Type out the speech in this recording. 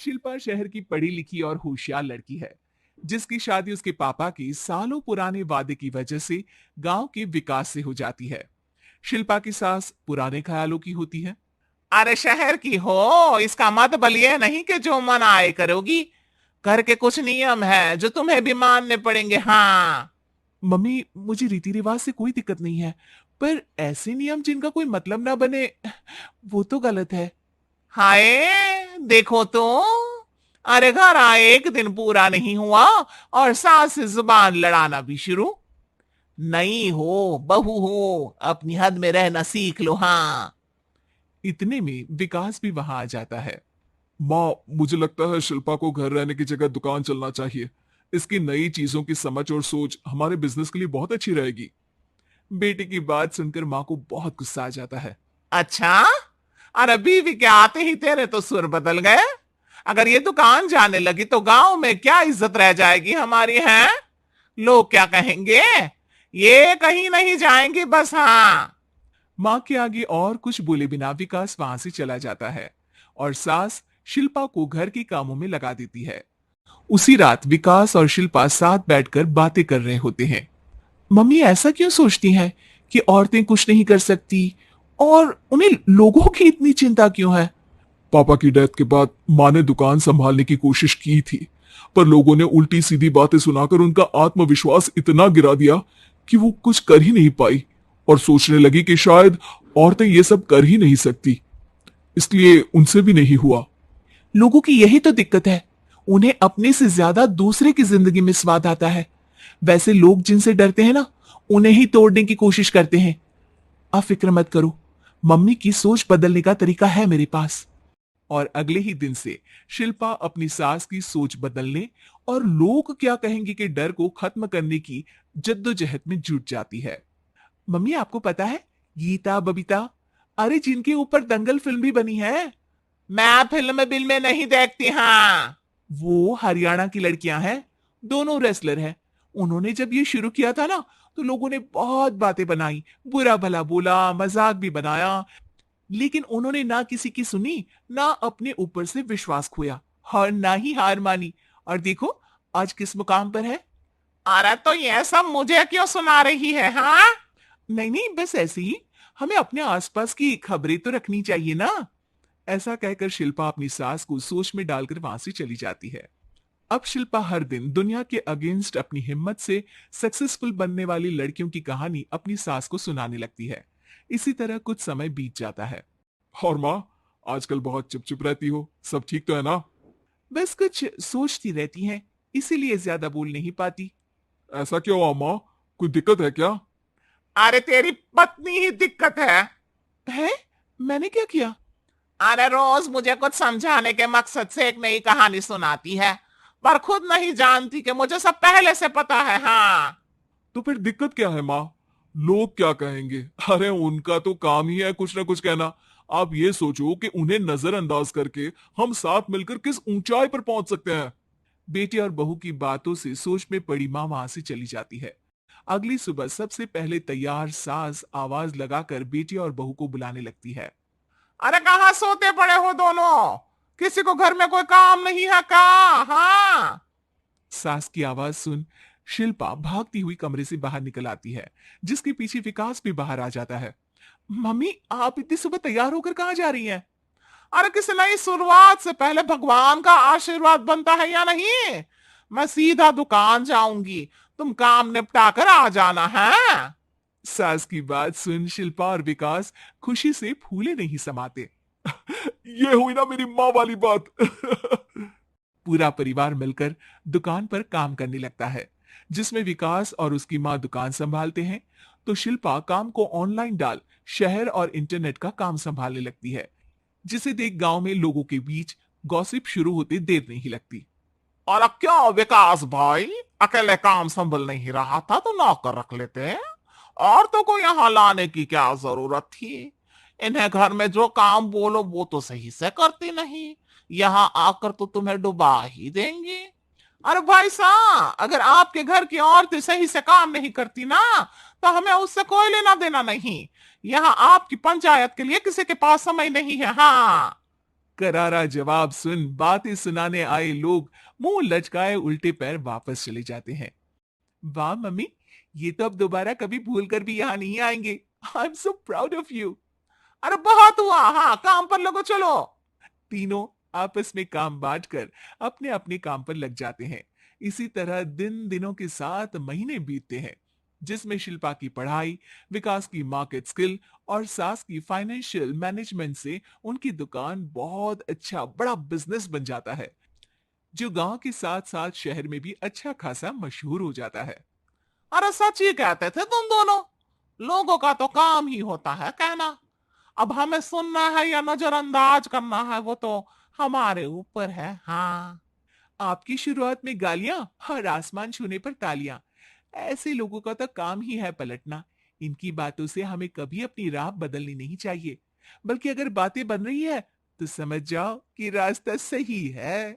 शिल्पा शहर की पढ़ी लिखी और होशियार लड़की है, जिसकी शादी उसके पापा की सालों पुराने वादे की वजह से गांव के विकास से हो जाती है। शिल्पा की सास पुराने ख्यालों की होती है। अरे शहर की हो, इसका मतलब ये नहीं कि जो मन आए करोगी। घर के कुछ नियम है जो तुम्हें भी मानने पड़ेंगे। हाँ। मम्मी, मुझे रीति रिवाज से कोई दिक्कत नहीं है, पर ऐसे नियम जिनका कोई मतलब ना बने, वो तो गलत है। हाय देखो तो, अरे घर आए एक दिन पूरा नहीं हुआ और सास से जुबान लड़ाना भी शुरू। नहीं हो, बहू हो, अपनी हद में रहना सीख लो। हाँ। इतने में विकास भी वहां आ जाता है। माँ, मुझे लगता है शिल्पा को घर रहने की जगह दुकान चलना चाहिए। इसकी नई चीजों की समझ और सोच हमारे बिजनेस के लिए बहुत अच्छी रहेगी। बेटे की बात सुनकर माँ को बहुत गुस्सा आ जाता है। अच्छा, अरे बीवी के आते ही तेरे तो सुर बदल गए। अगर ये दुकान जाने लगी तो गांव में क्या इज्जत रह जाएगी हमारी है? लोग क्या कहेंगे? ये कहीं नहीं जाएंगी बस। हाँ। माँ के आगे और कुछ बोले बिना विकास वहां से चला जाता है और सास शिल्पा को घर के कामों में लगा देती है। उसी रात विकास और शिल्पा साथ बैठकर बातें कर रहे होते हैं। मम्मी ऐसा क्यों सोचती हैं कि औरतें कुछ नहीं कर सकती, और उन्हें लोगों की इतनी चिंता क्यों है? पापा की डेथ के बाद माँ ने दुकान संभालने की कोशिश की थी, पर लोगों ने उल्टी सीधी बातें सुनाकर उनका आत्मविश्वास इतना गिरा दिया कि वो कुछ कर ही नहीं पाई और सोचने लगी कि शायद औरतें ये सब कर ही नहीं सकती, इसलिए उनसे भी नहीं हुआ। लोगों की यही तो दिक्कत है, उन्हें अपने से ज्यादा दूसरे की जिंदगी में स्वाद आता है। वैसे लोग जिनसे डरते हैं ना, उन्हें ही तोड़ने की कोशिश करते हैं। आप फिक्र मत करो, मम्मी की सोच बदलने का तरीका है मेरे पास। और अगले ही दिन से शिल्पा अपनी सास की सोच बदलने और लोग क्या कहेंगे के डर को खत्म करने की जद्दोजहद में जुट जाती है। मम्मी, आपको पता है गीता बबीता, अरे जिनके ऊपर दंगल फिल्म भी बनी है, मैं फिल्म बिल में नहीं देखती। हाँ। वो हरियाणा की लड़कियां हैं, दोनों रेसलर हैं। उन्होंने जब ये शुरू किया था ना, तो लोगों ने बहुत बातें बनाई, बुरा भला बोला, मजाक भी बनाया, लेकिन उन्होंने ना किसी की सुनी, ना अपने ऊपर से विश्वास खोया और ना ही हार मानी। और देखो आज किस मुकाम पर है। अरे तो ये सब मुझे क्यों सुना रही है? हाँ। नहीं नहीं, बस ऐसे ही, हमें अपने आसपास की खबरें तो रखनी चाहिए ना। ऐसा कहकर शिल्पा अपनी सास को सोच में डालकर वहां से चली जाती है। अब शिल्पा हर दिन दुनिया के अगेंस्ट अपनी हिम्मत से सक्सेसफुल बनने वाली लड़कियों की कहानी अपनी सास को सुनाने लगती है। इसी तरह कुछ समय बीत जाता है। और माँ, आजकल बहुत चुप चुप रहती हो, सब ठीक तो है ना? बस कुछ सोचती रहती हैं, इसीलिए ज्यादा बोल नहीं पाती। ऐसा क्यों हुआ माँ, कोई दिक्कत है क्या? अरे तेरी पत्नी ही दिक्कत है। है? मैंने क्या किया? अरे रोज मुझे कुछ समझाने के मकसद से एक नई कहानी सुनाती है, पर खुद नहीं जानती कि मुझे सब पहले से पता है। हाँ। तो फिर दिक्कत क्या है माँ? लोग क्या कहेंगे? अरे उनका तो काम ही है कुछ ना कुछ कहना। आप ये सोचो कि उन्हें नजरअंदाज करके हम साथ मिलकर किस ऊंचाई पर पहुंच सकते हैं। बेटी और बहू की बातों से सोच में पड़ी माँ वहां से चली जाती है। अगली सुबह सबसे पहले तैयार सास आवाज लगाकर बेटी और बहू को बुलाने लगती है। अरे कहाँ सोते पड़े हो दोनों? किसी को घर में कोई काम नहीं है का? हाँ। सास की आवाज सुन शिल्पा भागती हुई कमरे से बाहर निकल आती है, जिसके पीछे विकास भी बाहर आ जाता है। मम्मी, आप इतनी सुबह तैयार होकर कहाँ जा रही हैं? अरे किसी नई शुरुआत से पहले भगवान का आशीर्वाद बनता है या नहीं? मैं सीधा दुकान जाऊंगी, तुम काम निपटा कर आ जाना है। सास की बात सुन शिल्पा और विकास खुशी से फूले नहीं समाते। ये हुई ना मेरी माँ वाली बात। पूरा परिवार मिलकर दुकान पर काम करने लगता है, जिसमें विकास और उसकी माँ दुकान संभालते हैं, तो शिल्पा काम को ऑनलाइन डाल शहर और इंटरनेट का काम संभालने लगती है, जिसे देख गांव में लोगों के बीच गॉसिप शुरू होते देर नहीं लगती। और अब क्या विकास भाई, अकेले काम संभल नहीं रहा था तो नौकर रख लेते। और तो को यहाँ लाने की क्या जरूरत थी? इन्हें घर में जो काम बोलो वो तो सही से करती नहीं, यहाँ आकर तो तुम्हें डुबा ही देंगी। अरे भाई साहब, अगर आपके घर की औरतें सही से काम नहीं करती ना, तो हमें उससे कोई लेना देना नहीं। यहाँ आपकी पंचायत के लिए किसी के पास समय नहीं है। हाँ। करारा जवाब सुन बातें सुनाने आए लोग मुंह लचकाए उल्टे पैर वापस चले जाते हैं। वाह मम्मी, ये तो अब दोबारा कभी भूल कर भी यहाँ नहीं आएंगे। I am so proud of you. अरे बहुत हुआ, हाँ काम पर लोगो चलो। तीनों आपस में काम बांटकर अपने अपने काम पर लग जाते हैं। इसी तरह दिनों के साथ महीने बीतते हैं, जिसमें शिल्पा की पढ़ाई, विकास की मार्केट स्किल और सास की फाइनेंशियल मैनेजमेंट से उनकी दुकान बहुत अच्छा बड़ा बिजनेस बन जाता है, जो गांव के साथ साथ शहर में भी अच्छा खासा मशहूर हो जाता है। अरे सच ही कहते थे तुम दोनों, लोगों का तो काम ही होता है कहना। अब हमें सुनना है या नजरअंदाज करना है वो तो हमारे ऊपर है। हाँ, आपकी शुरुआत में गालियां और आसमान छूने पर तालियां, ऐसे लोगों का तो काम ही है पलटना। इनकी बातों से हमें कभी अपनी राह बदलनी नहीं चाहिए, बल्कि अगर बातें बन रही है तो समझ जाओ कि रास्ता सही है।